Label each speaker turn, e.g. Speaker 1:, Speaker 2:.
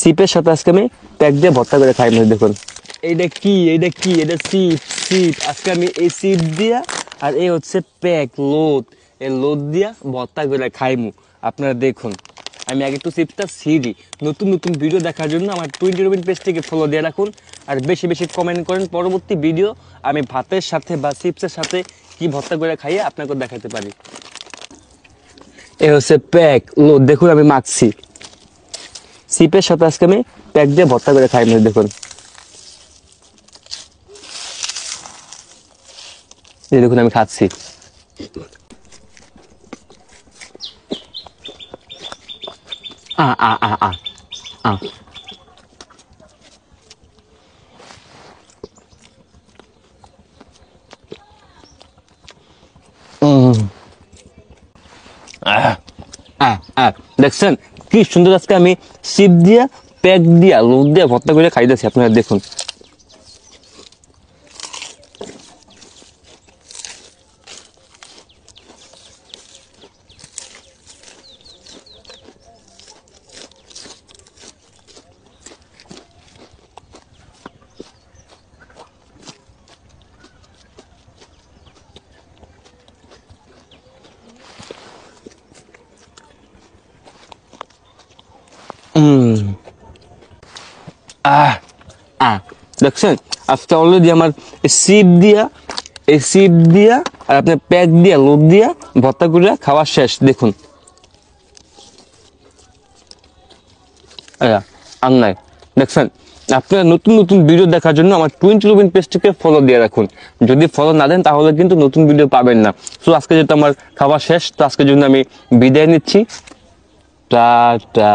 Speaker 1: সিপের সাথে আজকে আমি প্যাক দিয়ে ভর্তা করে খাই। দেখুন এইটা কি এটা সিপ সিপ আজকে আমি এই সিপ দিয়া আর এই হচ্ছে প্যাক লোদ, এই লোদ দিয়া ভর্তা করে খাইমু। আপনারা দেখুন আমি আগে একটু সিপটা ছিঁড়ি। নতুন নতুন ভিডিও দেখার জন্য আমার 20 রবিন পেজটিকে ফলো দিয়ে রাখুন আর বেশি বেশি কমেন্ট করেন। পরবর্তী ভিডিও আমি ভাতের সাথে বা চিপসের সাথে কি ভর্তা করে খাইয়ে আপনাকে দেখাতে পারি। এ হচ্ছে প্যাক লোদ, দেখুন আমি মাখছি। সিপের সাথে আজকে আমি প্যাক দিয়ে ভর্তা করে খাই। দেখুন এই দেখুন আমি খাচ্ছি। আ আ আ আ আ দেখছেন কি সুন্দর আজকে আমি সিপ দিয়া প্যাক দিয়া লোদ দিয়া ভর্তা করে খাইতেছি। আপনারা দেখুন দেখছেন আজকে অলরেডি আমার সিপ দিয়া আর আপনার প্যাক দিয়া লোদ দিয়া ভর্তা করে খাওয়া শেষ। দেখুন আর নাই দেখছেন। আপনারা নতুন নতুন ভিডিও দেখার জন্য আমার 20 রবিন পেজটিকে ফলো দিয়ে রাখুন। যদি ফলো না দেন তাহলে কিন্তু নতুন ভিডিও পাবেন না। তো আজকে যেহেতু আমার খাওয়া শেষ, তো আজকের জন্য আমি বিদায় নিচ্ছি। টাটা।